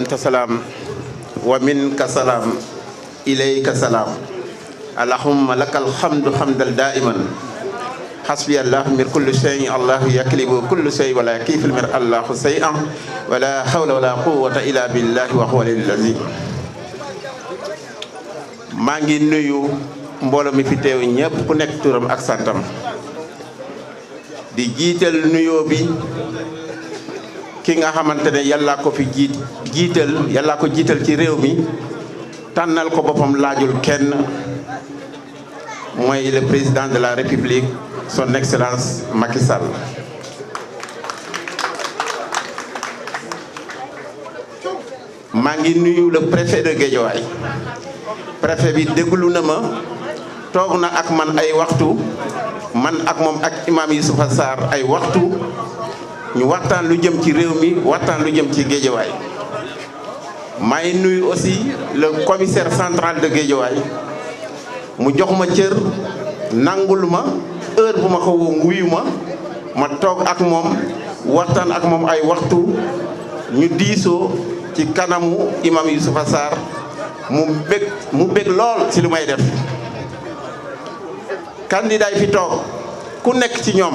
anta salaam wa minka salaam ilayka salaam allahumma lakal hamdu hamdal daiman hasbi allah mir kulli shay'in allahu yaklibu kulli shay'in wala kifil mir allahu shay'an wala hawla wala quwwata illa billahi wa huwa al-azim. maa ngi nuyu mbooloo mi fi teew ñëpp ku nekk turam ak santam di jiital nuyoo bi ki nga xamante ne yàllaa ko fi jiital yàllaa ko jiital ci réew mi tànnal ko boppam laajul kenn mooy le président de la république son excellence Macky Sall. maa ngi nuyu le préfet de Guédiawaye préfet bi déglu na ma toog na ak man ay waxtu man ak moom ak imam Youssoufa Sarr ay waxtu ñu waxtaan lu jëm ci réew mi waxtaan lu jëm ci Guédiawaye. may nuyu aussi le commissaire central de Guédiawaye mu jox ma cër nangul ma heure bu ma ko woo wuyu ma toog ak moom waxtaan ak moom ay waxtu ñu diisoo ci kanamu imam Youssoufa Sarr mu bég lool ci lu may def. candidat yi fi toog ku nekk ci ñoom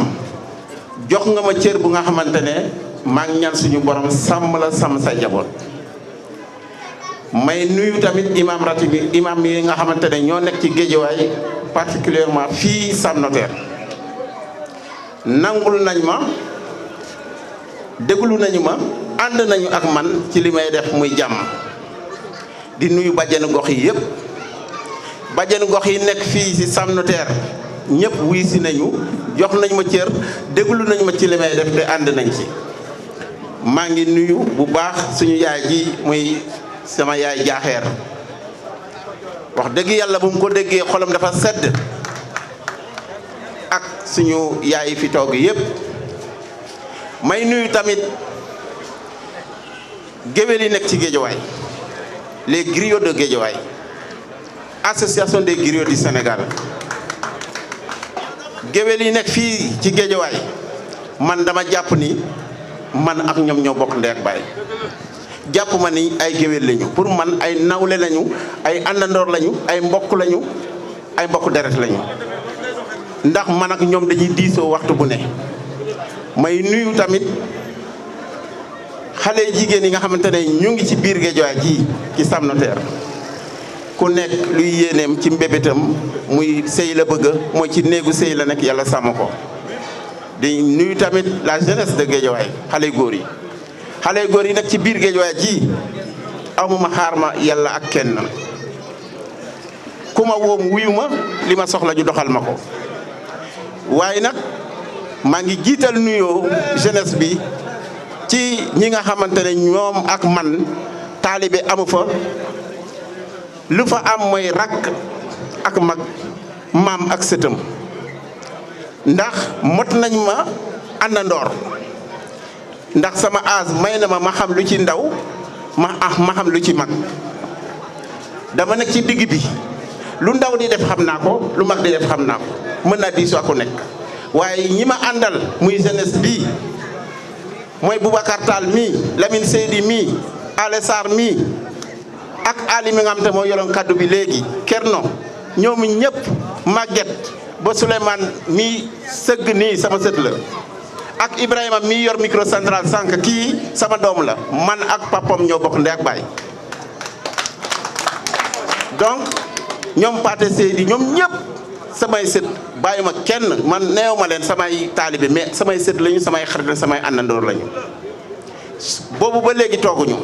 jox nga ma cër bu nga xamante ne maa ngi ñaan suñu borom sàmm la sàmm sa njaboot. may nuyu tamit imam ratib bi imam yi nga xamante ne ñoo nekk ci Guédiawaye particulièrement fii Sam Notaire nangul nañ ma déglu nañu ma ànd nañu ak man ci li may def muy jàmm. di nuyu bàjjenu gox yi yëpp bàjjenu gox yi nekk fii ci Sam Notaire ñëpp wuy si nañu jox nañ ma cër déglu nañ ma ci li may def te ànd nañ ci. maa ngi nuyu bu baax suñu yaay ji muy sama yaay jaaxeer wax dëgg yàlla bu mu ko déggee xolam dafa sedd ak suñu yaay fi toog yëpp. may nuyu tamit géwél yi nekk ci Guédiawaye les griots de Guédiawaye association des griots du Sénégal. géwél yi nekk fii ci Guédiawaye man dama jàpp ni man ak ñoom ñoo bokk ndey ak baay jàpp ma ni ay géwél lañu pour man ay nawle lañu ay àndandoor lañu ay mbokk lañu ay mbokk deret lañu ndax man ak ñoom dañuy diisoo waxtu bu ne. may nuyu tamit xale jigéen yi nga xamante ne ñu ngi ci biir Guédiawaye ji ci Sam Notaire ku nekk luy yéeneem ci mbébétam muy sëy la bëgg mooy ci néegu sëy la nekk yàlla sàmm ko. di nuyu tamit la jeunesse de Guédiawaye xale góor yi xale góor yi nekk ci biir Guédiawaye ji amuma xaar ma yàlla ak kenn ku ma woom wuyu ma li ma soxla ñu doxal ma ko. waaye nag maa ngi jiital nuyoo jeunesse bi ci ñi nga xamante ne ñoom ak man taalibe amu fa lu fa am mooy rakk ak mag maam ak sëtam ndax mot nañ ma àndandoor ndax sama âge may na ma xam lu ci ndaw ma xam lu ci mag dama nekk ci digg bi lu ndaw di def xam naa ko lu mag di def xam naa ko mën naa diisoo ko nekk. waaye ñi ma àndal muy jeunesse bii mooy Boubacar Tall mii Lamine Seydi mii Ale Sarr mii ak Ali mi nga xam te moo yoroon kaddu bi léegi Kerno ñoom ñëpp Maguette ba Souleymane mii sëgg nii sama sët la ak Ibrahima mii yor micro central sànq kii sama doom la man ak papam ñoo bokk ndey ak baay. donc ñoom Pathé Seydi ñoom ñëpp samay sët bàyyi ma kenn man neew ma leen samay taalibe mais samay sët lañu samay xarit samay àndandoor lañu. boobu ba léegi tooguñu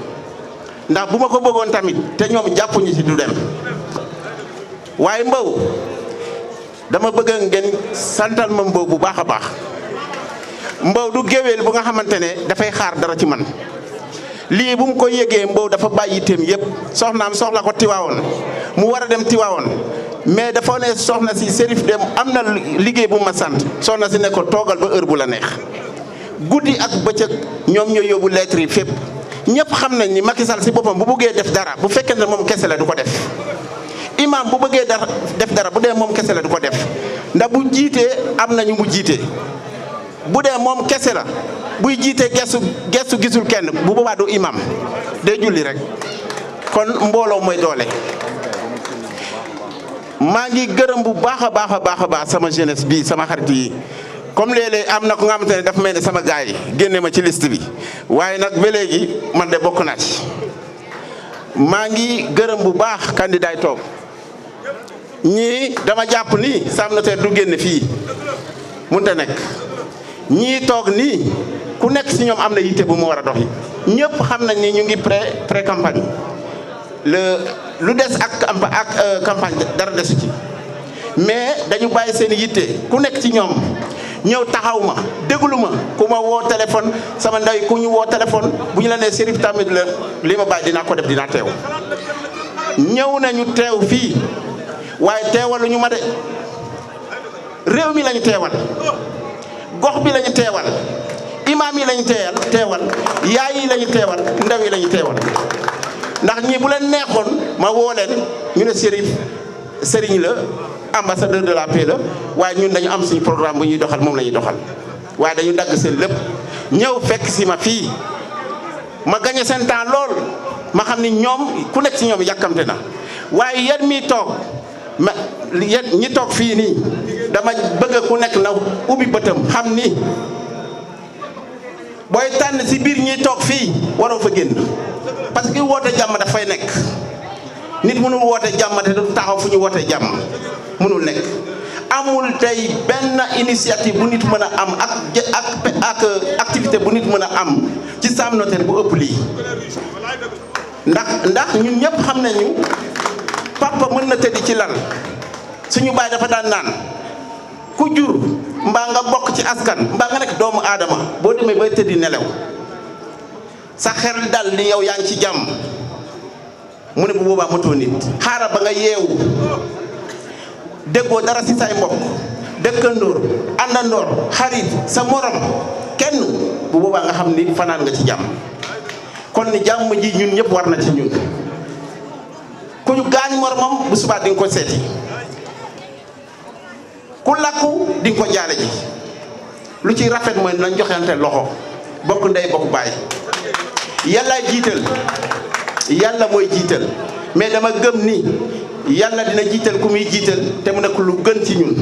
ndax bu ma ko bëggoon tamit te ñoom jàppuñu ci du dem waaye Mbow dama bëgg ngeen santal ma Mbow bu baax a baax. Mbow du géwél bu nga xamante ne dafay xaar dara ci man lii bu mu ko yëgee Mbow dafa bàyyi itam yëpp soxnaam soxla ko Tiwaawoon mu war a dem Tiwaawoon mais dafa ne soxna si Serif dem am na liggéey bu ma sant soxna si ne ko toogal ba heure bu la neex. guddi ak bëccëg ñoom ñooy yóbbu lettre yi fépp ñëpp xam nañ ni Macky Sall si boppam bu bëggee def dara bu fekkee ne moom kese la du ko def. imam bu bëggee def dara bu dee moom kese la du ko def ndax bu jiitee am nañu mu jiite bu dee moom kese la buy jiite gestu gisul kenn bu boobaa du imam day julli rek kon mbooloo mooy doole. maa ngi gërëm bu baax a baax sama jeunesse bi sama xarit yi comme léeg-léeg am na ko nga xamante ne dafa mel ne sama gars yi génne ma ci liste bi waaye nag ba léegi man de bokk naa ci. maa ngi gërëm bu baax candidat yi toog ñii dama jàpp ni Sam Notaire du génn fii mënut a nekk ñii toog nii ku nekk si ñoom am na yitte bu mu war a doxi ñëpp xam nañ ni ñu ngi pré campagne lu des ak campagne dara desu ci mais dañu bàyyi seen yitte ku nekk ci ñoom ñëw taxaw ma déglu ma ku ma woo téléphone sama ndey ku ñu woo téléphone bu ñu la nee Chérif tamit la li ma bàyyi dinaa ko def dinaa teew ñëw nañu teew fii waaye teewaluñu ma de réew mi lañu teewal gox bi lañu teewal imaam yi lañu teewal yaay yi lañu teewal ndaw yi lañu teewal ndax ñii bu leen neexoon ma woo leen ñu ne Chérif sëriñ la ambassadeur de la paix la waaye ñun dañu am suñu programme bu ñuy doxal moom la ñuy doxal waaye dañu dagg seen lépp ñëw fekk si ma fii ma gagné seen temps lool ma xam ni ñoom ku nekk si ñoom yàkkamte na waaye yéen mi toog ma yéen ñi toog fii nii dama bëgg ku nekk na ubbi bëtam xam ni booy tànn si biir ñi toog fii waroo fa génn parce que woote jàmm dafay nekk nit mënul woote jàmm te du taxaw fu ñu woote jàmm mënul nekk amul tey benn initiative bu nit mën a am ak activité bu nit mën a am ci Sam Notaire bu ëpp lii ndax ñun ñëpp xam nañu papa mën na tëddi ci lal suñu baay dafa daan naan ku jur mbaa nga bokk ci askan mbaa nga nekk doomu aadama boo demee bay tëddi nelaw sa xel dal ni yow yaa ngi ci jàmm mu ne bu boobaa motoo nit xaaral ba nga yeewu déggoo dara si say mbokk dëkkandoor àndandoor xarit sa morom kenn bu boobaa nga xam ni fanaan nga ci jàmm kon ni jàmm ji ñun ñëpp war na ci ñun ku ñu gaañ moromam bu subaa di nga ko seeti ku lakku di nga ko jaale ji lu ci rafet mooy nañ joxante loxo bokk ndey bokk baay yàlla jiital yàlla mooy jiital mais dama gëm ni yàlla dina jiital ku muy jiital te mu nekk lu gën ci ñun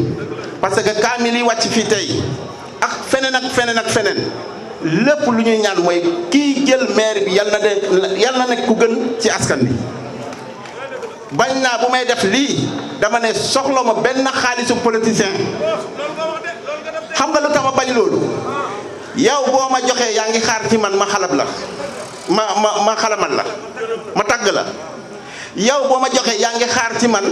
parce que kaamil yi wàcc fii tey ak feneen ak feneen ak feneen lépp lu ñuy ñaan mooy kii jël maire bi yàlla na nekk ku gën ci askan bi bañ naa bu may def lii dama ne soxla ma benn xaalisu politicien xam nga lu tax ma bañ loolu yow boo ma joxee yaa ngi xaar ci man ma xalab la ma xalamal la ma tàgg la yow boo ma joxee yaa ngi xaar ci man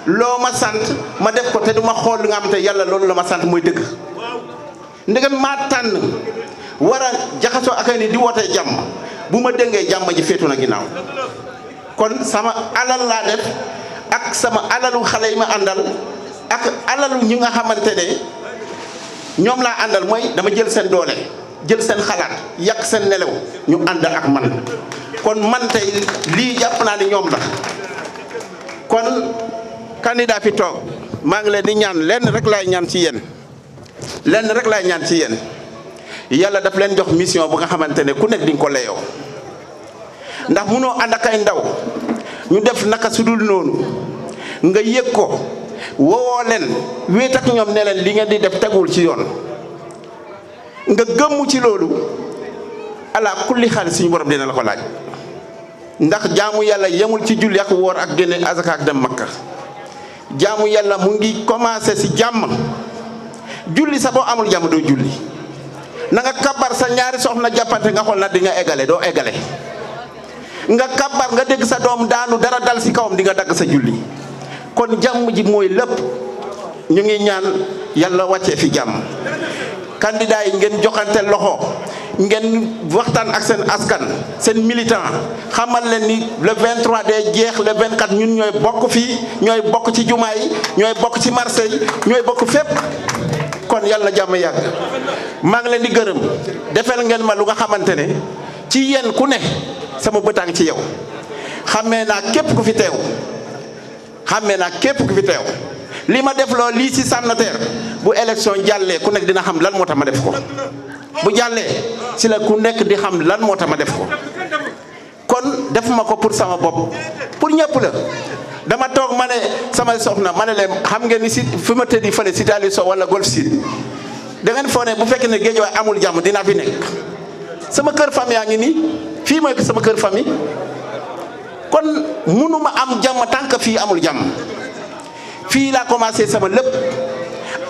loo ma sant ma def ko te du ma xool li nga xam te yàlla loolu la ma sant mooy dëgg ndegam maa tànn war a jaxasoo ak ay ni di wootee jàmm bu ma dëngee jàmm ji féetu na ginnaaw kon sama alal laa def ak sama alalu xale yi ma àndal ak alalu ñi nga xamante ne ñoom laa àndal mooy dama jël seen doole jël seen xalaat yàq seen nelaw ñu ànd ak man kon man tey lii jàpp naa ni ñoom la kon candidat fi toog maa ngi leen di ñaan lenn rek laay ñaan ci yéen lenn rek laay ñaan ci yéen yàlla daf leen jox mission bu nga xamante ne ku nekk di nga ko layoo ndax munoo ànd ak ay ndaw ñu def naka sudul noonu nga yëg ko woo leen wéet ak ñoom ne leen li ngeen di def tegul ci yoon nga gëmmu ci loolu ala kulli xaal suñu borom dina la ko laaj ndax jaamu yàlla yemul ci julli ak woor ak génne azaka ak dem makka jaamu yàlla mu ngi commencé si jàmm julli sa boo amul jàmm doo julli na nga kabar sa ñaari soxna jàppante nga xool na di nga eggale doo eggale nga kabar nga dégg sa doom daanu dara dal si kawam di nga dagg sa julli kon jàmm ji mooy lépp ñu ngi ñaan yàlla wàccee fi jàmm candidat yi ngeen joxante loxo ngeen waxtaan ak seen askan seen militant xamal leen ni le 23 day jeex le 24 ñun ñooy bokk fii ñooy bokk ci jumaa yi ñooy bokk ci marché yi ñooy bokk fépp kon yàlla jàmm yàgg maa ngi leen di gërëm defal ngeen ma lu nga xamante ne ci yéen ku ne sama bëtaang ci yow xammee naa képp ku fi teew xammee naa képp ku fi teew li ma def loo lii ci Sam Notaire bu élection jàllee ku nekk dina xam lan moo tax ma def ko bu jàllee si la ku nekk di xam lan moo tax ma def ko kon defuma ko pour sama bopp pour ñëpp la. dama toog ma ne sama soxna ma ne leen xam ngeen ni si fi ma tëddi fële Cité Aliou Sow wala Golf Sud da ngeen foo ne bu fekkee ne Guédiawaye amul jàmm dinaa fi nekk sama kër famille yaa ngi nii fii mooy sama kër famille kon mënuma am jàmm tant que fii amul jàmm fii laa commencé sama lépp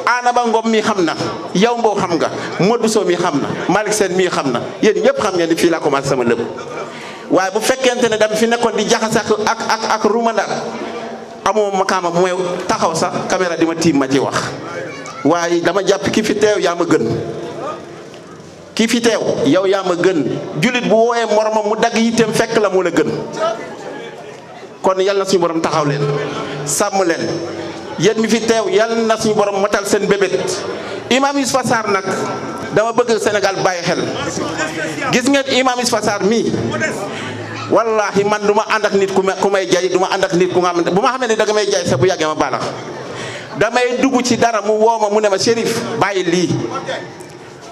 Anaba Ngom mi xam na yow Mbow xam nga Modou Sow mi xam na Malick Sène mii xam na yéen ñëpp xam ngeen ni fii laa commencé sama lépp waaye bu fekkente ne dama fi nekkoon di jaxase ak ruumandaat amoo makaama bu may taxaw sax caméra di ma tiim ma ci wax waaye dama jàpp ki fi teew yaa ma gën ki fi teew yow yaa ma gën jullit bu woowee moromam mu dagg yitteem fekk la moo la gën kon yal na suñu borom taxaw leen sàmm leen yéen mi fi teew yal na suñu borom matal seen bébét imam Youssoupha Sarr nag dama bëgg Sénégal bàyyi xel gis ngeen imam Youssoupha Sarr mii wallahi man du ma ànd ak nit ku may jay du ma ànd ak nit ku nga xamante bu ma xamee ne danga may jay sax bu yàggee ma baalax damay dugg ci dara mu woo ma mu ne ma Chérif bàyyi lii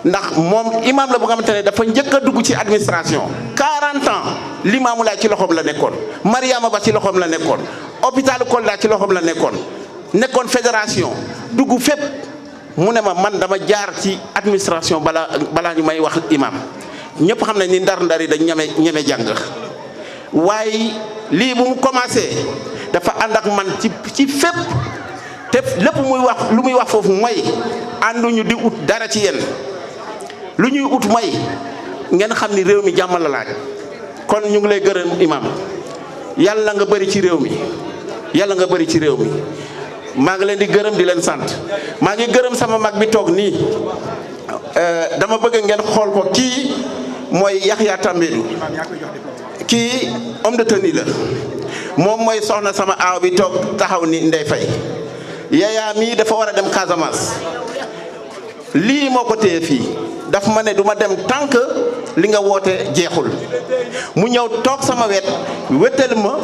ndax moom imam la bu nga xamante ne dafa njëkk a dugg ci administration 40 ans Limaamu Laay ci loxoom la nekkoon Mariama Ba ci loxoom la nekkoon hôpital Kolda ci loxoom la nekkoon fédération dugg fépp mu ne ma man dama jaar ci administration balaa ñu may wax imam ñëpp xam nañ ni ndar-ndar yi dañ ñeme jàng waaye lii bu mu commencé dafa ànd ak man ci fépp te lépp lu muy wax foofu mooy ànduñu di ut dara ci yéen lu ñuy ut mooy ngeen xam ni réew mi jàmm la laaj kon ñu ngi lay gërëm imam yàlla nga bëri ci réew mi yàlla nga bëri ci réew mi maa ngi leen di gërëm di leen sant maa ngi gërëm sama mag bi toog nii dama bëgg ngeen xool ko kii mooy Yaxya Tambédou kii homme de tenue la moom mooy soxna sama aaw bi toog taxaw ni Ndey Fay Yaya mii dafa war a dem Casamance lii moo ko téye fii daf ma ne du ma dem tant que li nga woote jeexul mu ñëw toog sama wetal ma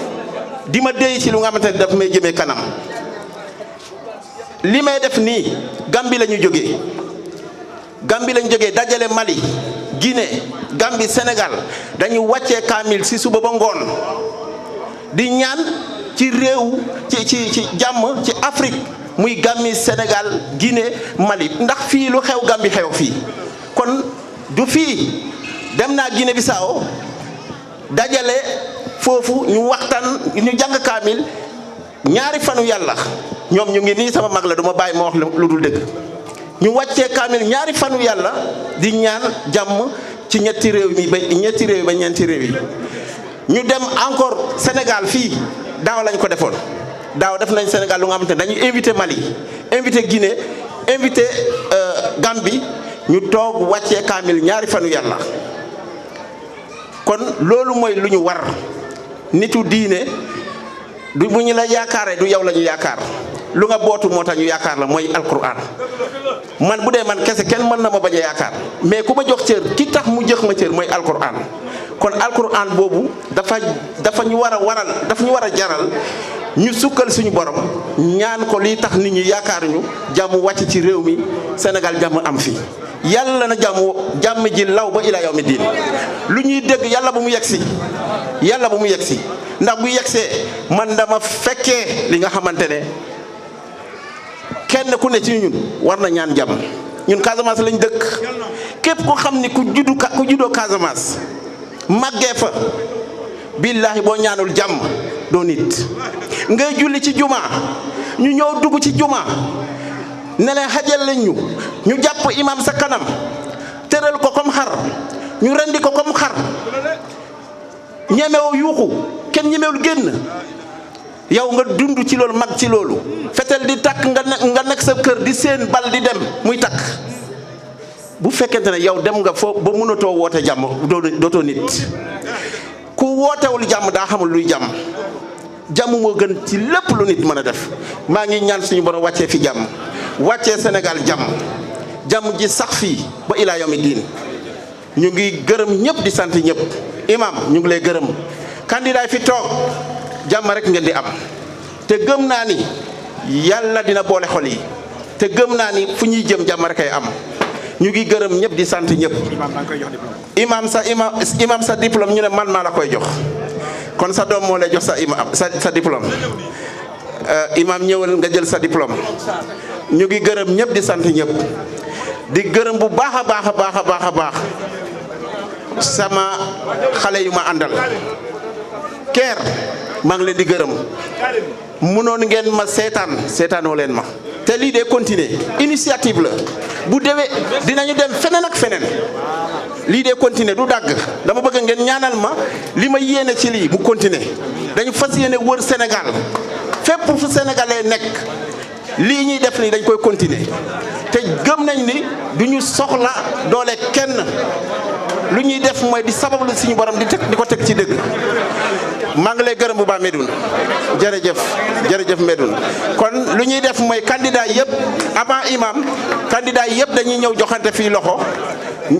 di ma déy ci lu nga xamante ne daf may jëmee kanam li may def nii Gambie la ñu jógee dajale Mali Guinée Gambie Sénégal dañu wàccee kaamil ci suba ba ngoon di ñaan ci réew ci jàmm ci Afrique muy Gambie Sénégal Guinée Mali ndax fii lu xew Gambie xew fii kon du fii dem naa Guinée Bissau dajale foofu ñu waxtaan ñu jàng kaamil ñaari fanu yàlla ñoom ñu ngi nii sama mag la duma bàyyi ma wax lu dul dëgg ñu wàccee kaamil ñaari fanu yàlla di ñaan jàmm ci ñetti réew ba ñeenti réew yi ñu dem encore Sénégal fii daaw lañ ko defoon daaw def nañ Sénégal lu nga xamante ne dañu invité Mali invité Guinée invité Gambie ñu toog wàccee kaamil ñaari fanu yàlla kon loolu mooy lu ñu war nitu diine du bu ñu la yaakaaree du yow la ñu yaakaar lu nga bootu moo tax ñu yaakaar la mooy alquran man bu dee man kese kenn mën na ma bañ a yaakaar mais ku ma jox cër ki tax mu jox ma cër mooy alquran kon alquran boobu dafa ñu war a jaral ñu sukkal suñu borom ñaan ko lii tax nit ñi yaakaar ñu jàmm wàcc ci réew mi Sénégal jàmm am fi yàlla na jàmm ji law ba ila yawmi diin lu ñuy dégg yàlla bu mu yegsi ndax bu yegsee man dama fekkee li nga xamante ne kenn ku ne ci ñun war na ñaan jàmm ñun Casamance lañ dëkk képp ko xam ni ku juddoo Casamance màggee fa billaahi boo ñaanul jàmm doo nit ngay julli ci juma ñu ñëw dugg ci juma ne leen xajal lañ ñu jàpp imam sa kanam tëral ko comme xar ñu rendi ko comme xar ñemew yuuxu kenn ñemewul génn yow nga dund ci loolu mag ci loolu fetel di takk nga nekk sa kër di seen bal di dem muy takk bu fekkente ne yow dem nga foofu ba mënatoo woote jàmm dootoo nit ku wootewul jàmm daa xamul luy jàmm moo gën ci lépp lu nit mën a def maa ngi ñaan suñu borom wàccee fi jàmm wàccee Sénégal jàmm ji sax fii ba ilaa yawmi diin ñu ngi gërëm ñëpp di sant ñëpp imam ñu ngi lay gërëm candidat fi toog jàmm rek ngeen di am te gëm naa ni yàlla dina boole xol yi te gëm naa ni fu ñuy jëm jàmm rek ay am. ñu ngi gërëm ñëpp di sant ñëpp. imam sa diplôme ñu ne man maa la koy jox kon sa doom moo lay jox sa imam sa diplôme. imam ñëwal nga jël sa diplôme. ñu ngi gërëm ñëpp di sant ñëpp di gërëm bu baax a baax a baax a baax a baax sama xale yu ma àndal. Keer maa ngi leen di gërëm munoon ngeen ma seetaanoo leen ma te lii de continuer initiative la bu dewee dinañu dem feneen ak feneen lii de continuer du dagg dama bëgg ngeen ñaanal ma li ma yéene ci lii mu continuer dañu fas yéene wër Sénégal fépp fu sénégalais nekk lii ñuy def nii dañ koy continuer te gëm nañ ni duñu soxla doole kenn lu ñuy def mooy di sabablu suñu borom di ko teg ci dëgg. maa ngi lay gërëm bu baax Medoune jërëjëf Medoune kon lu ñuy def mooy candidat yëpp avant imam candidat yëpp dañuy ñëw joxante fii loxo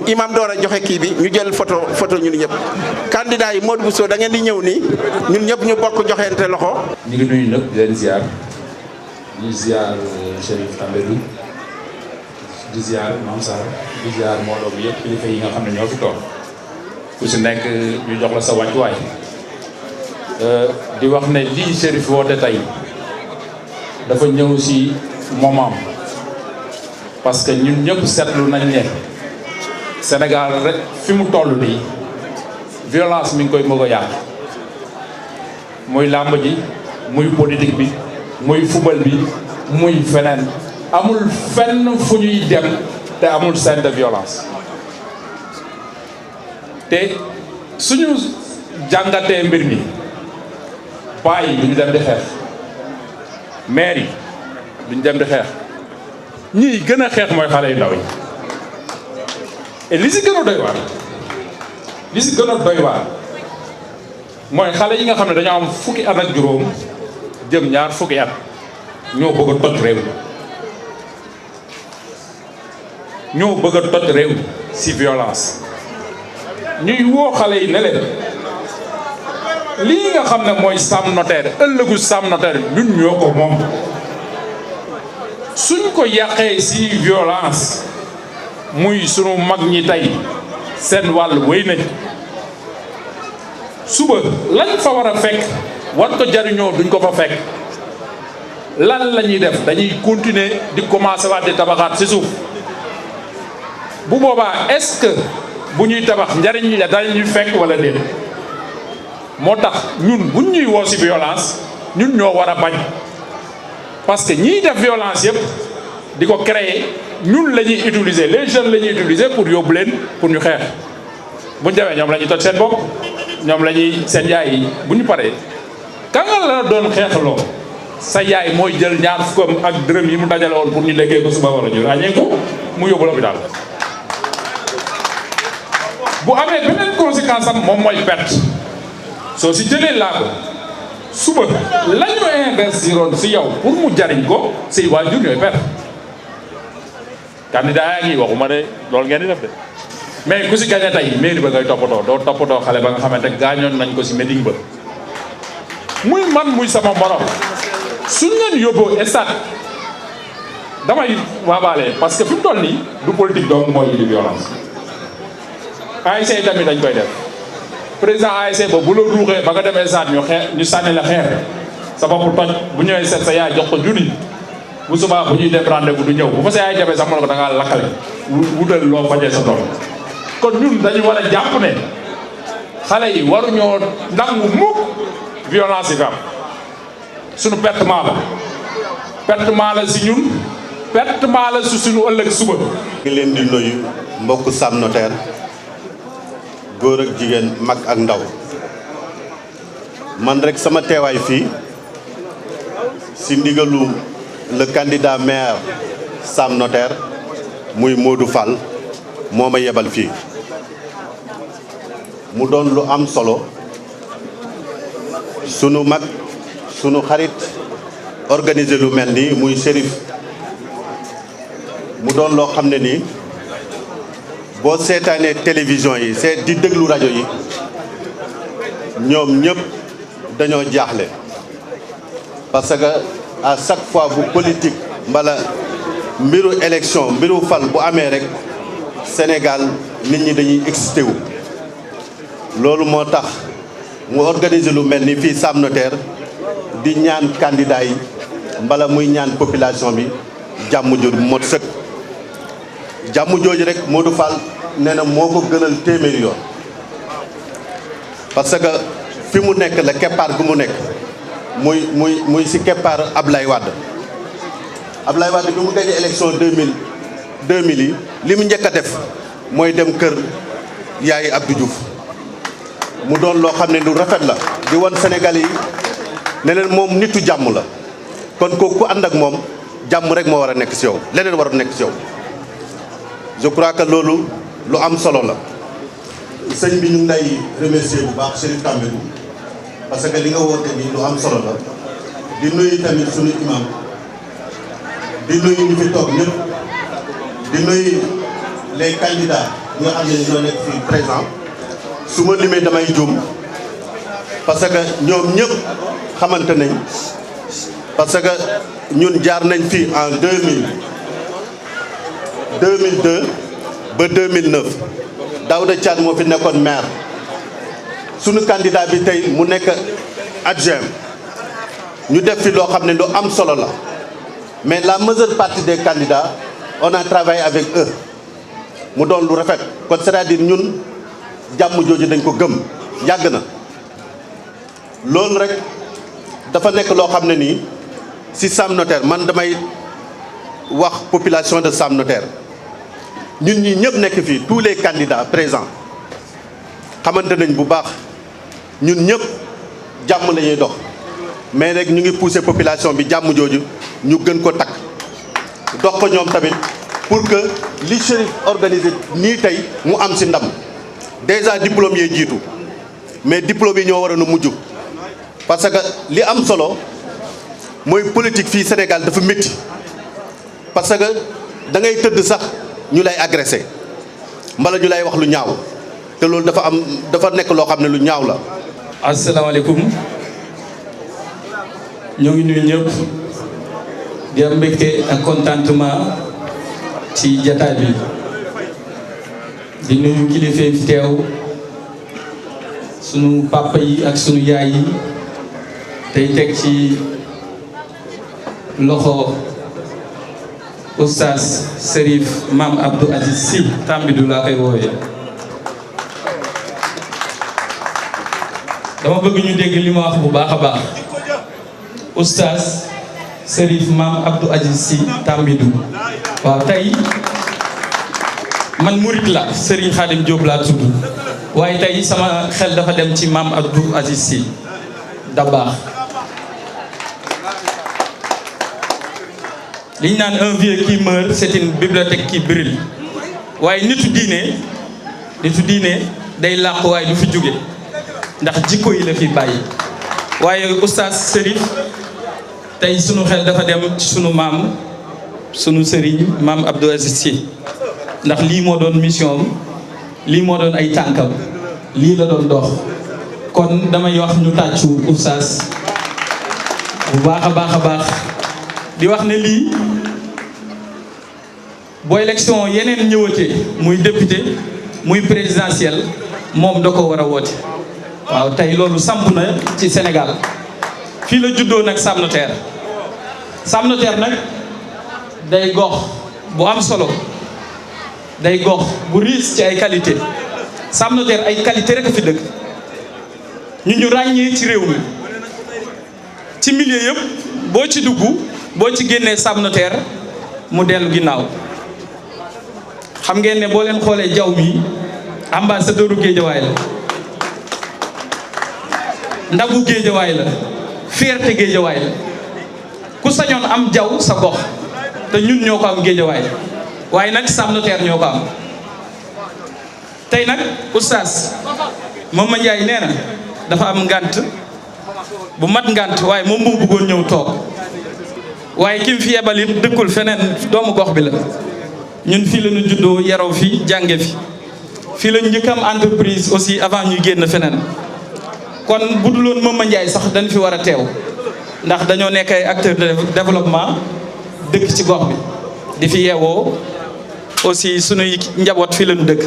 imam door a joxe kii bi ñu jël photo ñun ñëpp candidat yi Modou Bousso da ngeen di ñëw nii ñun ñëpp ñu bokk joxante loxo. ñu ngi nuyu nag di leen ziar di ziar Chérif Tambédou di ziar Mame Sarr di ziar mbooloo bi yëpp kilifa yi nga xam ne ñoo fi toog ku si nekk ñu jox la sa wàccuwaay. di wax ne lii Chérif woote tey dafa ñëw ci moment parce que ñun ñëpp seetlu nañ ne Sénégal rek fi mu toll nii violence mi ngi koy mëg a yàq muy làmb ji muy politique bi muy football bi muy feneen amul fenn fu ñuy dem te amul scène de violence te suñu jàngatee mbir mi paa yi duñu dem di xeex maire yi duñu dem di xeex ñii gën a xeex mooy xale yu ndaw yi et li si gën a doy waar mooy xale yi nga xam ne dañoo am fukki at ak juróom jëm ñaar fukki at ñoo bëgg a toj réew si violence ñuy woo xale yi ne leen lii nga xam ne mooy Sam Notaire ëllëgu Sam Notaire ñun ñoo ko moom suñ ko yàqee si violence muy sunu mag ñi tey seen wàll wéy nañ suba lañ fa war a fekk war ko jariñoo duñ ko fa fekk lan la ñuy def dañuy continuer di commencer waat di tabaxaat si suuf bu boobaa est-ce que bu ñuy tabax njariñ li la dañuy fekk wala déet moo tax ñun buñ ñuy woo ci violence ñun ñoo war a bañ parce que ñiy def violence yëpp di ko créer ñun la ñuy utiliser les jeunes la ñuy utiliser pour yóbbu leen pour ñu xeex buñ demee ñoom la ñuy toj seen bopp ñoom la ñuy seen yaay yi bu ñu paree ka nga la doon xeexloo sa yaay mooy jël ñaar fukkam ak dërëm yi mu dajale woon pour ñu léggee ko suba wala ñu ràññee ko mu yóbbu l'hôpital bu amee beneen conséquence am moom mooy perte soo si jëlee laa ko suba la ñu investiroon si yow pour mu jariñ ko say waajur ñooy perte candidat yaa ngi waxuma ne loolu ngeen di def de mais ku si gagné tey mairie ba ngay toppatoo doo toppatoo xale ba nga xamante gaañoon nañ ko si meeting ba muy man muy sama morom suñ leen yóbboo stade damay waabaale parce que fi mu toll nii du politique donc mooy indi violence ASC tamit dañ koy def président ASC ba bu la ruuxee ba nga demee stade ñu sànni la xeer sa bopp toj bu ñëwee seet sa yaay jox ko junni bu subaa bu ñuy dem rendez-vous du ñëw bu fa sa yaay jabee sax mën ko da ngaa lakkale wutal loo fajee sa doom kon ñun dañu war a jàpp ne xale yi waruñoo nangu mukk violence yi fi am suñu pertement la si ñun pertement la su suñu ëllëg suba. ngi leen di nuyu mbokk Sam Notaire góor ak jigéen mag ak ndaw man rek sama teewaay fii si ndigalu le candidat maire Sam Notaire muy Modou Fall moo ma yebal fii mu doon lu am solo sunu mag sunu xarit organiser lu mel nii muy Chérif mu doon loo xam ne nii boo seetaanee télévision yi di déglu rajo yi ñoom ñëpp dañoo jaaxle parce que à chaque fois bu politique mbala mbiru élection mbiru fal bu amee rek Sénégal nit ñi dañuy excité wu loolu moo tax mu organiser lu mel ni fii Sam Notaire di ñaan candidat yi mbala muy ñaan population bi jàmm jooju mot sëkk jàmm jooju rek Modou Fall nee na moo ko gënal téeméeri yoon parce que fi mu nekk la keppaar gu mu nekk muy si keppaar Ablaye Wade bi mu gagné élection 2000 yi li mu njëkk a def mooy dem kër yaay Abdou Diouf mu doon loo xam ne lu rafet la di wan Sénégalais yi ne leen moom nitu jàmm la kon ku ànd ak moom jàmm rek moo war a nekk si yow leneen war a nekk si yow je crois que loolu lu am solo la sëñ bi ñu ngi lay remercier bu baax Chérif Tambédou parce que li nga woote nii lu am solo la di nuyu tamit suñu imam di nuyu ñu fi toog ñëpp di nuyu les candidats ñi nga xam ne ñoo nekk fii présent su ma limee damay juum parce que ñoom ñëpp xamante nañ parce que ñun jaar nañ fii en 2002 ba 2009 Daouda Thiam moo fi nekkoon maire sunu candidat bi tey mu nekk adjoint ñu def fi loo xam ne lu am solo la mais la majeure partie des candidats on a travaillé avec eux mu doon lu rafet kon c'est-à-dire ñun jàmm jooju dañ ko gëm yàgg na loolu rek dafa nekk loo xam ne nii si Sam Notaire man damay wax population de Sam Notaire ñun ñi ñëpp nekk fii tous les candidats présents xamante nañ bu baax ñun ñëpp jàmm la ñuy dox mais rek ñu ngi pousser population bi jàmm jooju ñu gën ko takk dox ko ñoom tamit pour que li Chérif organisé nii tey mu am si ndam déjà diplôme yee jiitu mais diplôme yi ñoo waroon a mujj parce que li am solo mooy politique fii Sénégal dafa métti parce que da ngay tëdd sax ñu lay agressé mbala ñu lay wax lu ñaaw te loolu dafa nekk loo xam ne lu ñaaw la. asalaamaaleykum ñoo ngi nuyu ñëpp di am mbégte ak contentement ci jataay bi di nuyu kilifa fi teew sunu papa yi ak sunu yaay yi tey teg ci loxo oustaz Serif Mame Abdou Aziz Sy Tambédou laa koy woowee. dama bëgg ñu dégg li ma wax bu baax a baax oustaz Serif Mame Abdou Aziz Sy Tambédou waaw tey man murit la Serigne Khadim Diop laa tudd waaye tey sama xel dafa dem ci Mame Abdou Aziz Sy Dabakh li ñu naan un vieux qui meurt c'est une bibliothèque qui brûle waaye nitu diine day làqu waaye du fi jóge ndax jikko yi la fi bàyyi waaye oustaz Serif tey sunu xel dafa dem ci sunu maam sunu sëriñ Mame Abdou Aziz Sy ndax lii moo doon mission am lii moo doon ay tànkam lii la doon dox kon damay wax ñu tàccu oustaz bu baax a baax a baax di wax ne lii boo élection yeneen ñëwatee muy député muy présidentiel moom da ko war a woote waaw tey loolu samp na ci Sénégal fii la juddoo nag Sam Notaire nag day gox bu am solo day gox bu riis ci ay qualité Sam Notaire ay qualité rek a fi dëkk ñu ràññee ci réew mi ci milieu yëpp boo ci dugg boo ci génnee Sam Notaire mu dellu ginnaaw xam ngeen ne boo leen xoolee jaww mi ambassadeur u Géejawaay la ndagu Géejawaay la fierté Géejawaay la ku sañoon am jaw sa gox te ñun ñoo ko am Géejawaay waaye nag Sam Notaire ñoo ko am tey nag oustaz Mama Ndiaye nee na dafa am ngant bu mat ngant waaye moom moo bëggoon ñëw toog waaye ki mu fi yebal it dëkkul feneen doomu gox bi la ñun fii la ñu juddoo yaroo fi jànge fii la ñu njëkk am entreprise aussi avant ñuy génn feneen kon bu duloon Mama Ndiaye sax dañ fi war a teew ndax dañoo nekk ay acteurs de développement dëkk ci gox bi di fi yeewoo aussi sunuy njaboot fi lañu dëkk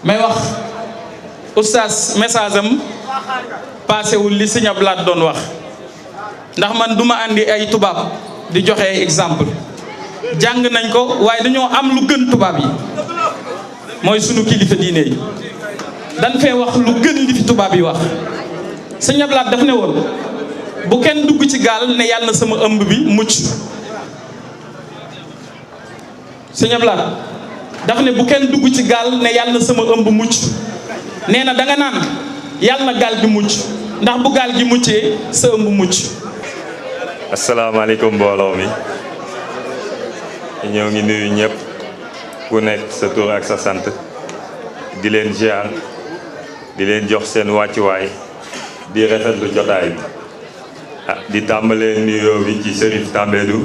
may wax oustaz message am paasewul li Sëñ Abdou Lahad doon wax ndax man duma andi ay tubaab di joxe ay exemple jàng nañ ko waaye dañoo am lu gën tubaab yi mooy sunu kilifa diine yi dañ fee wax lu gën li fi tubaab yi wax Sëñ Abdou Lahad daf ne woon bu kenn dugg ci gaal ne yàlla na sama ëmb bi mucc Sëñ Abdou Lahad daf ne bu kenn dugg ci gaal ne yàlla na sama ëmb mucc nee na danga naan yàlla na gaal gi mucc ndax bu gaal gi muccee sa ëmb mucc. asalaamaaleykum mbooloo mi ñoo ngi nuyu ñëpp ku nekk sa tur ak sa sant di leen ziar di leen jox seen wàccuwaay di rafetlu jotaay bi di tàmbalee nuyoo bi ci Cherif Tambédou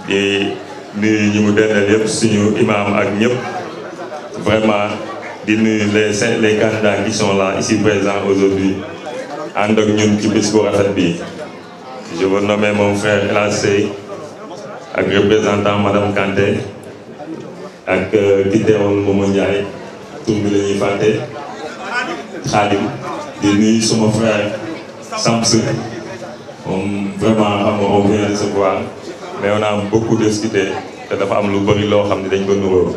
di nuyu ñi mu dendal yëpp suñu imam ak ñëpp vraiment di nuyu les candidats qui sont là ici présents aujourd'hui ànd ak ñun ci bés bu rafet bi. Je veux nommer mon frère El Hadj Sey ak représentant madame Kanté ak ki teewoon Momo Ndiaye tur bi la ñuy fàtte Khadim di nuyu suma frère Sams moom vraiment xam nga on vient de se voir mais on a beaucoup discuté te dafa am lu bëri loo xam ne dañ ko nuróo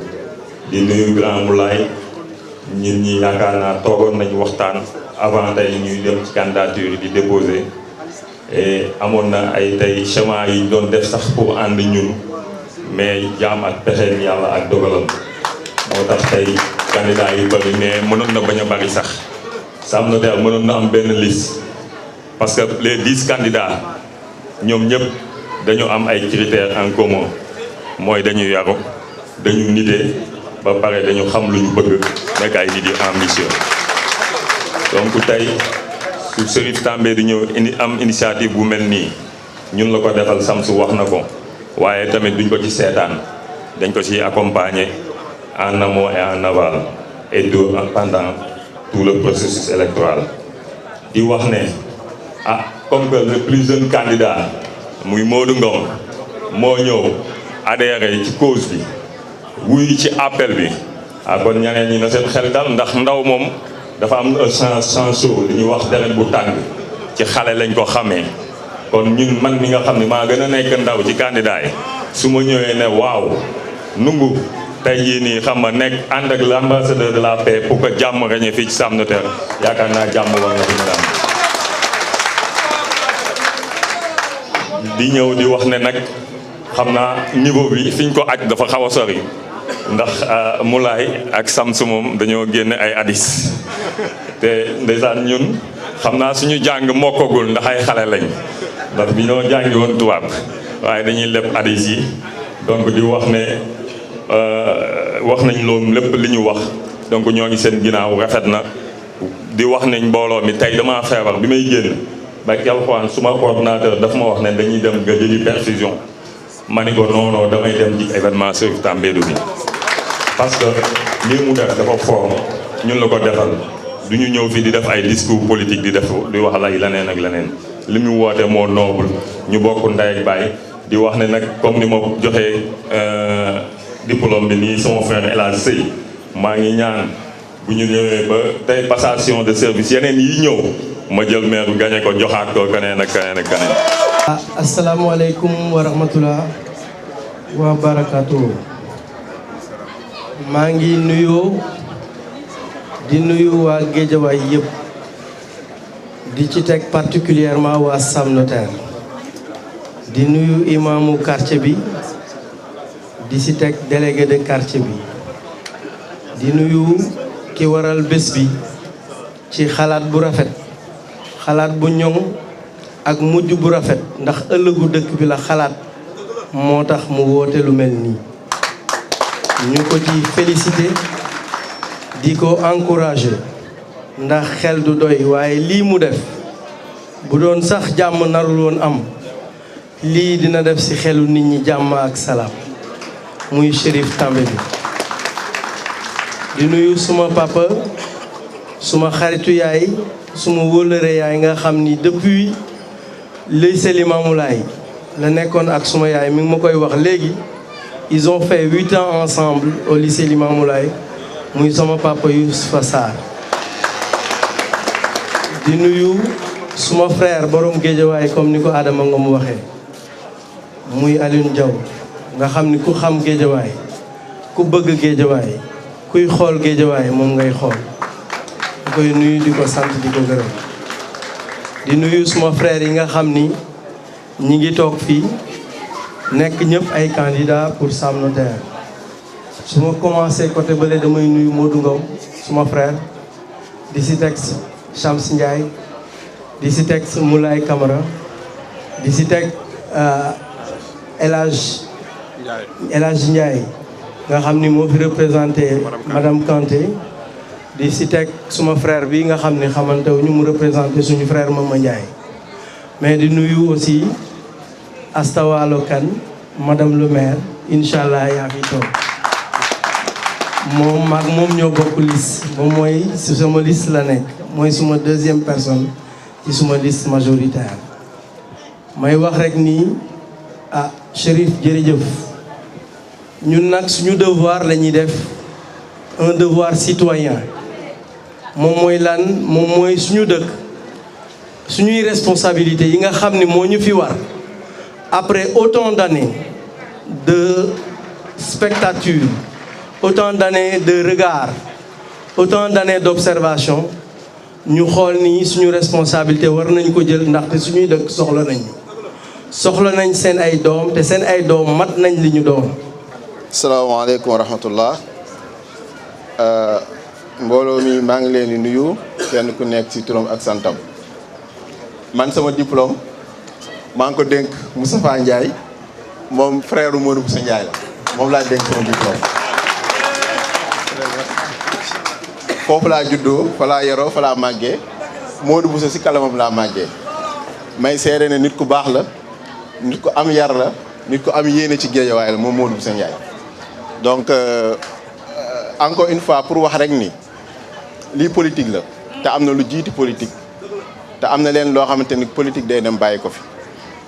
di nuyu grand Moulay ñun ñi yaakaar naa toogoon nañu waxtaan avant tey ñuy dem ci candidature yi di déposer. et amoon na ay tey chemin yi ñu doon def sax pour ànd ñun mais jaam ak pexeel yàlla ak dogalam moo tax tey candidat yu bëri mais mënoon na bañ a bëri sax Sam Notaire mënoon na am benn liste parce que les 10 candidats ñoom ñëpp dañu am ay critères en commun mooy dañu yaru dañu nite ba pare dañu xam lu ñu bëgg nekk ay nit yu ambitieux donc tey su Cherif Tambédou ñëw am initiative bu mel nii ñun la ko defal Samsu wax na ko waaye tamit duñ ko ci seetaan dañ ko ci accompagner en amont et en aval et pendant tout le processus électoral di wax ne comme que le plus jeune candidat muy Modou Ngom moo ñëw adhéré ci cause bi wuy ci appel bi kon ñeneen ñi na seen xel dal ndax ndaw moom dafa am chance li ñuy wax deret bu tàng ci xale lañ ko xamee kon ñun man mi nga xam ne maa gën a nekk ndaw ci candidat yi su ma ñëwee ne waaw nungu tey jii nii xam nga nekk ànd ak l'ambassadeur de la paix pour que jàmm reñe fii ci Sam Notaire yaakaar naa jàmm war na fi mën a am di ñëw di wax ne nag xam naa niveau bi fiñ ko aj dafa xaw a sori ndax Moulay ak Samsu moom dañoo génne ay hadis te ndeysaan ñun xam naa suñu jàng mokkagul ndax ay xale lañ ndax bi ñoo jàngi woon tubaab waaye dañuy leb hadis yi donc di wax ne wax nañ loolu lépp li ñu wax donc ñoo ngi seen ginnaaw rafet na di wax nañ mbooloo mi tey dama feebar bi may génn ba alxuraan suma coordinateur daf ma wax ne dañuy dem nga jëli perfusion ma ni ko non damay dem ci événement Cherif Tambédou bi parce que lii mu def dafa fort ñun la ko defal du ñu ñëw fii di def ay discours politique di wax lay leneen ak leneen li mu woote moo noble ñu bokk ndey ak baay di wax ne nag comme ni ma joxee diplôme bi nii sama frère El Hadj Sey maa ngi ñaan bu ñu ñëwee ba tey passation de service yeneen yi ñëw ma jël maire bi gagné ko joxaat ko keneen ak keneen ak keneen. asalaamaaleykum wa rahmatullah wa barakaatu. maa ngi nuyoo di nuyu waa Géejawaay yëpp di ci teg particulièrement waa Sam Notaire di nuyu imaamu quartier bi di ci teg délégué de quartier bi di nuyu ki waral bés bi ci xalaat bu rafet xalaat bu ñoŋ ak mujj bu rafet ndax ëllëgu dëkk bi la xalaat moo tax mu woote lu mel nii ñu ko ci félicité di ko encouragé ndax xel du doy waaye lii mu def bu doon sax jàmm narul woon am lii dina def ci xelu nit ñi jàmm ak salaam muy Cherif Tambédou di nuyu suma papa suma xaritu yaay suma wóllëre yaay nga xam ni depuis lycée Limamou Laye la nekkoon ak suma yaay mi ngi ma koy wax léegi ils ont fait 8 ans ensemble au lycée Limamoulaye muy sama papa Youssoufa Sarr di nuyu suma frère borom Géejawaay comme ni ko Adama nga mu waxee muy Alioune Diaw nga xam ni ku xam Géejawaay ku bëgg Géejawaay kuy xool Géejawaay moom ngay xool di koy nuyu di ko sant di ko gërëm di nuyu suma frère yi nga xam ni ñi ngi toog fii nekk ñëpp ay candidats pour Sam Notaire su ma commencé côté bële damay nuyu Modou Ngom suma frère di si teg Chams Ndiaye di si teg Moulay Camara di si teg El Hadj Ndiaye nga xam ni moo fi représenté Madame Kanté di si teg suma frère bi nga xam ni xamante wu ñu mu représenté suñu frère Mama Ndiaye mais di nuyu aussi Astawalo Kane madame le maire incha allah yaa fi toog moom maag moom ñoo bokk liste moom mooy si sama liste la nekk mooy suma deuxième personne ci suma liste majoritaire may wax rek nii ah Chérif jërëjëf ñun nag suñu devoir la ñuy def un devoir citoyen moom mooy lan moom mooy suñu dëkk suñuy responsabilité yi nga xam ni moo ñu fi war après autant d'années de spectature, autant d'années de regard, autant d'années d'observation, ñu xool ni suñu responsabilité war nañ ko jël ndaxte suñuy dëkk soxla nañ seen ay doom te seen ay doom mat nañ li ñu doon. asalaamaaleykum wa rahmatullah mbooloo mi maa ngi leen di nuyu kenn ku nekk ci turam ak santam man sama diplôme maa ngi ko dénk Moustapha Ndiaye moom frère Modou Boussa Ndiaye la moom laa dénk sama diplôme foofu laa juddoo fa laa yaroo fa laa màggee Modou Boussa ci kalamam laa màggee may seere ne nit ku baax la nit ku am yar la nit ku am yéene ci Géejawaay la moom Modou Boussa Ndiaye donc encore une fois pour wax rek ni lii politique la te am na lu jiiti politique te am na leen loo xamante ni politique day dem bàyyi ko fi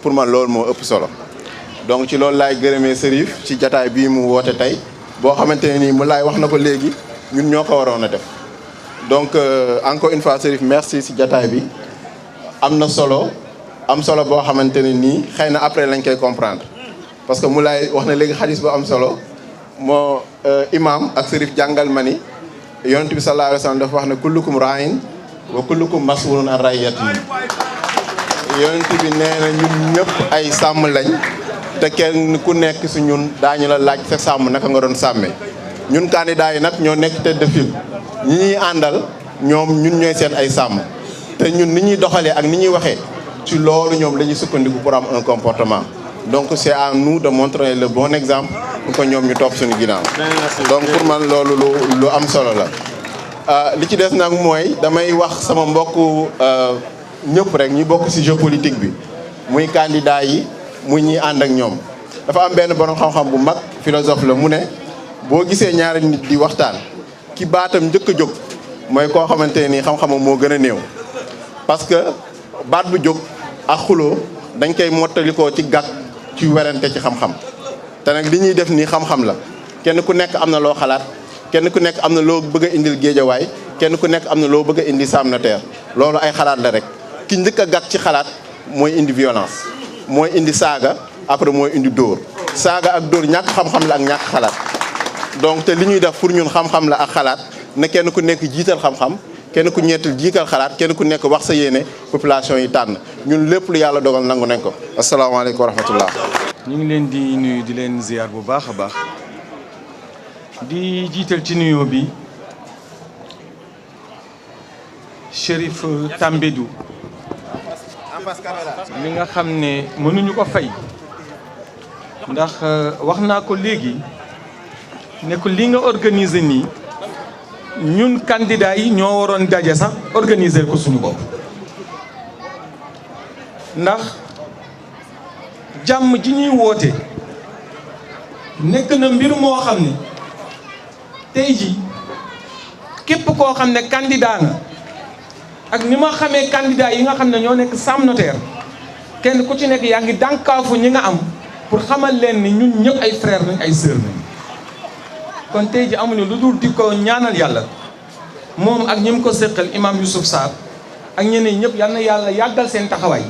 pour man loolu moo ëpp solo donc ci loolu laay gërëmee Serif ci jataay bii mu woote tey boo xamante ne nii mu laay wax na ko léegi ñun ñoo ko waroon a def donc encore une fois Serif merci ci jataay bi am na solo am solo boo xamante ne nii xëy na après lañ koy comprendre parce que mu laay wax na léegi xadis bu am solo moo imam ak Serif jàngal ma ni yonent bi sallallahu alayhi wa sallam dafa wax ne kullukum ra'in wa kullukum mas'ulun an ra'iyyatihi yonent bi nee na ñun ñëpp ay sàmm lañ te kenn ku nekk si ñun daañu la laaj sa sàmm naka nga doon sàmmee ñun candidat yi nag ñoo nekk tête de file ñi ñuy àndal ñoom ñun ñooy seen ay sàmm te ñun ni ñuy doxalee ak ni ñuy waxee ci loolu ñoom dañuy sukkandiku pour am un comportement donc c'est à nous de montrer le bon exemple pour que ñoom ñu topp suñu ginnaaw donc pour man loolu lu am solo la li ci des nag mooy damay wax sama mbokk ñëpp rek ñu bokk ci jeu politique bi muy candidat yi muy ñuy ànd ak ñoom dafa am benn borom xam-xam bu mag philosophe la mu ne boo gisee ñaari nit di waxtaan ki baatam njëkk a jóg mooy koo xamante ni xam-xamam moo gën a néew parce que baat bu jóg ak xuloo dañ koy mottalikoo ci gàkk ci werante ci xam-xam te nag li ñuy def nii xam-xam la kenn ku nekk am na loo xalaat kenn ku nekk am na loo bëgg a indil Géejawaay kenn ku nekk am na loo bëgg a indi Sam Notaire loolu ay xalaat la rek ki njëkk a gàkk ci xalaat mooy indi violence mooy indi saaga après mooy indi dóor saaga ak dóor ñàkk xam-xam la ak ñàkk xalaat donc te li ñuy def pour ñun xam-xam la ak xalaat na kenn ku nekk jiital xam-xam kenn ku ñettal jiital xalaat kenn ku nekk wax sa yéene population yi tànn ñun lépp lu yàlla dogal nangu nañ ko asalaamaaleykum wa rahmatullah ñu ngi leen di nuyu di leen ziar bu baax a baax di jiital ci nuyoo bi Chérif Tambédou li nga xam ne mënuñu ko fay ndax wax naa ko léegi ne ko li nga organiser nii ñun candidat yi ñoo waroon daje sax organiser ko suñu bopp ndax jàmm ji ñuy woote nekk na mbir moo xam ne tey ji képp koo xam ne candidat nga ak ni ma xamee candidat yi nga xam ne ñoo nekk Sam Notaire kenn ku ci nekk yaa ngi dànkaafu ñi nga am pour xamal leen ni ñun ñëpp ay frère nañ ay sœur nañ kon tey ji amuñu lu dul di ko ñaanal yàlla moom ak ñi mu ko séqal imam Youssouf Sarr ak ñeneen ñëpp yal na yàlla yàggal seen taxawaay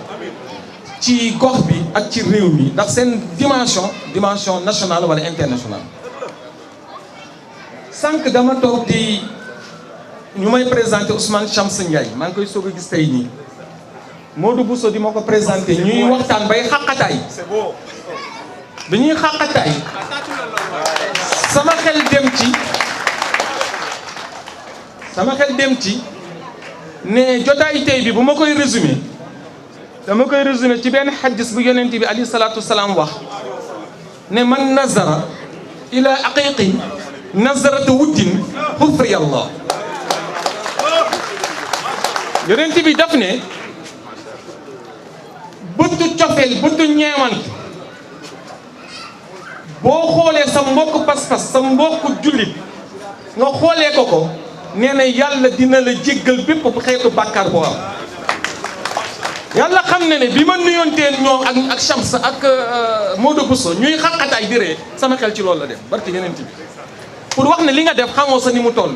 ci gox bi ak ci réew mi ndax seen dimension nationale wala internationale. sànq dama toog di ñu may présenté Ousmane Chams Ndiaye maa ngi koy soog a gis tey nii Modou Bousso di ma ko présenté ñuy waxtaan bay xaqataay bi ñuy xaqataay sama xel dem ci ne jotaay tey bi bu ma koy résumé dama koy résumé ci benn xadis bu yonent bi alayhi salaatu wasalaam wax ne man nazara ila aqiqi nazarata wuddin xufri Allah yonent bi daf ne bëtu cofeel bëtu ñeewant boo xoolee sa mbokk pas-pas sa mbokk jullit nga xoolee ko nee na yàlla dina la jéggal bépp xeetu bàkkaar boo am yàlla xam ne bi ma nuyoontee ñoom ak Chams ak Modou Bousso ñuy xaqataay di ree sama xel ci loolu la def barki yeneen bi pour wax ne li nga def xamoo sa ni mu toll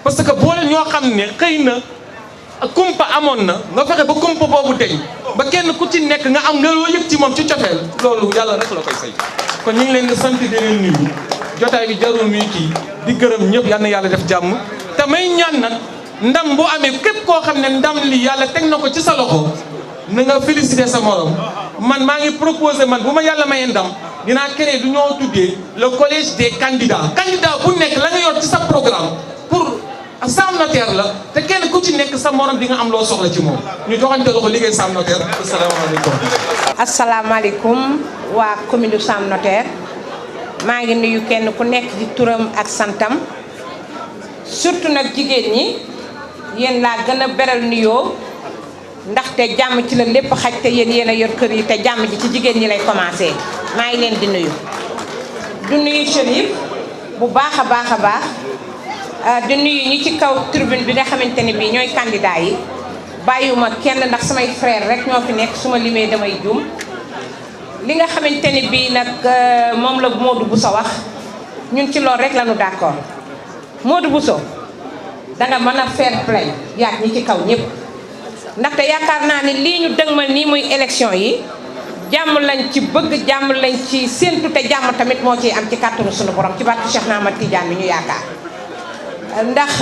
parce que boole ñoo xam ne xëy na kumpa amoon na nga fexe ba kumpa boobu deñ ba kenn ku ci nekk nga am nga loo yëg ci moom ci cofeel loolu yàlla rek la koy fay kon ñu ngi leen di sant di leen nuyu jotaay bi jarul muy kii di gërëm ñëpp yal na yàlla def jàmm te may ñaan nag ndam bu amee képp koo xam ne ndam li yàlla teg na ko ci sa loxo na nga féliciter sa morom man maa ngi proposé man bu ma yàlla mayee ndam dinaa créer du ñoo tuddee le collège des candidats candidat bu nekk la nga yor ci sa programme pour Sam Notaire la te kenn ku ci nekk sa morom di nga am loo soxla ci moom ñu joxante loxo liggéey Sam Notaire asalaamaaleykum. asalaamaaleykum waa commune Sam Notaire maa ngi nuyu kenn ku nekk ci turam ak santam surtout nag jigéen ñi yéen laa gën a beral nuyoo ndaxte jàmm ci la lépp xaj te yéen a yor kër yi te jàmm ji ci jigéen ñi lay commencé maa ngi leen di nuyu. du nuyu Chérif bu baax a baax a baax. di nuyu ñi ci kaw tribune bi nga xamante ne bii ñooy candidat yi bàyyiwuma kenn ndax samay frère rek ñoo fi nekk su ma limee damay juum li nga xamante ne bii nag moom la Modou Bousso wax ñun ci loolu rek la ñu d'accord Modou Bousso danga mën a fair play yaat ñi ci kaw ñëpp ndaxte yaakaar naa ni lii ñu dëgmal nii muy élection yi jàmm lañ ci bëgg jàmm lañ ci séentu te jàmm tamit moo ciy am ci kàttanu sunu borom ci barke Cheikh Ahmad Tidiane bi ñu yaakaar. ndax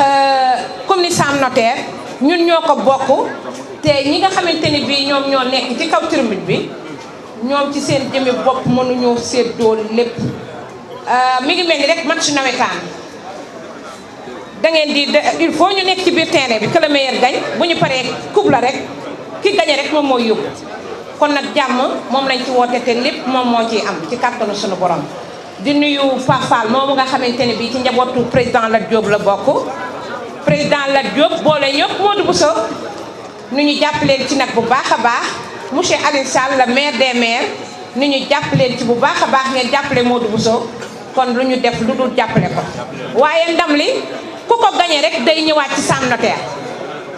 commune Sam Notaire ñun ñoo ko bokk te ñi nga xamante ni bii ñoom ñoo nekk ci kaw tribune bi ñoom ci seen jëmmi bopp mënuñoo séddoo lépp mi ngi mel ni rek match nawetaan da ngeen di il faut ñu nekk ci biir terrain bi que le meilleur gagne bu ñu paree coupe la rek ki gagne rek moom mooy yóbbu kon nag jàmm moom lañ ci woote te lépp moom moo ciy am ci kàttanu sunu borom. di nuyu Pape Fall moomu nga xamante ne bii ci njabootu président Lat Diop la bokk président Lat Diop boole ñëpp Modou Bousso nu ñu jàppaleen ci nag bu baax a baax monsieur Alioune Sall le maire des maires nu ñu jàppaleen ci bu baax a baax ngeen jàppale Modou Bousso kon lu ñu def lu dul jàppale ko waaye ndam li ku ko gañe rek day ñëwaat ci Sam Notaire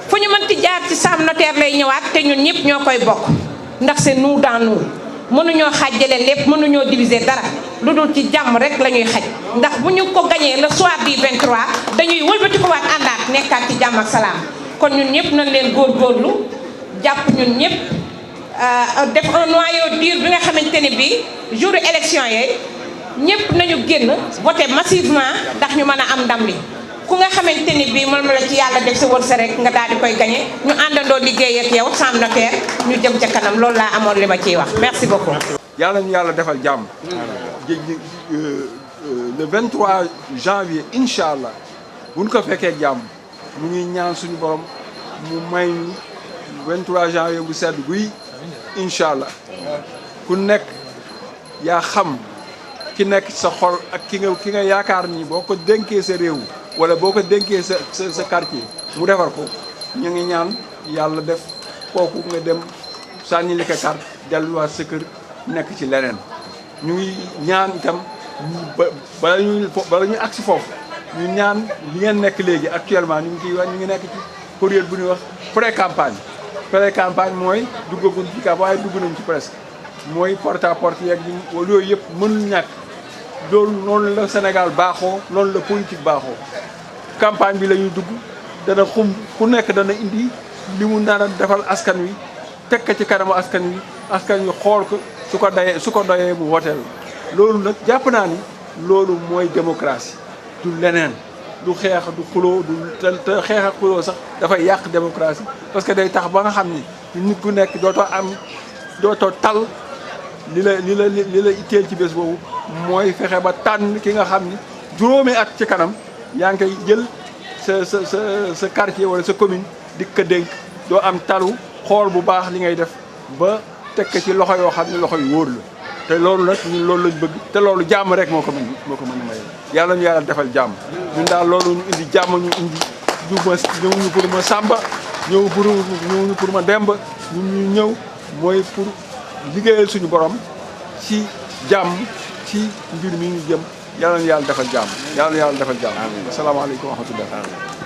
fu ñu mënti jaar ci Sam Notaire lay ñëwaat te ñun ñëpp ñoo koy bokk ndax c'est nous dans nous mënuñoo xaajale lépp mënuñoo diviser dara lu dul ci jàmm rek la ñuy xaj ndax bu ñu ko gañee le soir du 23 dañuy wëlbati ko waat àndaat nekkaat ci jàmm ak salaam kon ñun ñëpp nañ leen góorgóorlu jàpp ñun ñëpp def un noyau dur bi nga xamante ne bii jour élection yooyu ñëpp nañu génn voter massivement ndax ñu mën a am ndam li ku nga xamante ni bii moom la ci yàlla def sa wërsëg rek nga daal di koy gañe ñu àndandoo liggéey ak yow Sam Notaire ñu jëm ca kanam loolu laa amoon li ma ciy wax merci beaucoup. yàlla ñu yàlla defal jàmm. le 23 janvier incha allah bu ñu ko fekkee jàmm mu ngi ñaan suñu borom mu may ñu 23 janvier bu sedd guy incha allah ku nekk yaa xam ki nekk sa xol ak ki nga yaakaar ni boo ko dénkee sa réew wala boo ko dénkee sa quartier mu defar ko ñu ngi ñaan yàlla def kooku nga dem sànni li ko carte delluwaat sa kër nekk ci leneen ñu ngi ñaan itam bala ñu agsi foofu ñu ñaan li ngeen nekk léegi actuellement ñu ngi nekk ci période bu ñuy wax pré campagne pré campagne mooy duggaguñ ci campagne waaye dugg nañ ci presque mooy porte à porte yeeg yooyu yëpp mënul ñàkk loolu noonu la Sénégal baaxoo noonu la politique baaxoo campagne bi la ñuy dugg dana ku nekk dana indi li mu nar a defal askan wi teg ko ci kanamu askan wi xool ko su ko doyee mu woteel loolu nag jàpp naa ni loolu mooy démocratie du leneen du xeex du xuloo du te xeex ak xuloo sax dafay yàq démocratie parce que day tax ba nga xam ni nit ku nekk dootoo tal li la itteel ci bés boobu mooy fexe ba tànn ki nga xam ni juróomi at ci kanam yaa ngi koy jël sa quartier wala sa commune di ko dénk doo am talu xool bu baax li ngay def ba teg ko ci loxo yoo xam ne loxo yu wóor la te loolu nag ñun loolu lañ bëgg te loolu jàmm rek moo ko mën a may yàlla ñu yàlla defal jàmm ñun daal loolu ñu indi jàmm ñu indi ñëwuñu pour ma Samba ñëwuñu pour ma Demba ñu ñëw mooy pour liggéeyal suñu borom ci jàmm ci mbir mi ñu jëm yàlla ñu yàlla defal jàmm asalaamaaleykum wa rahmatullah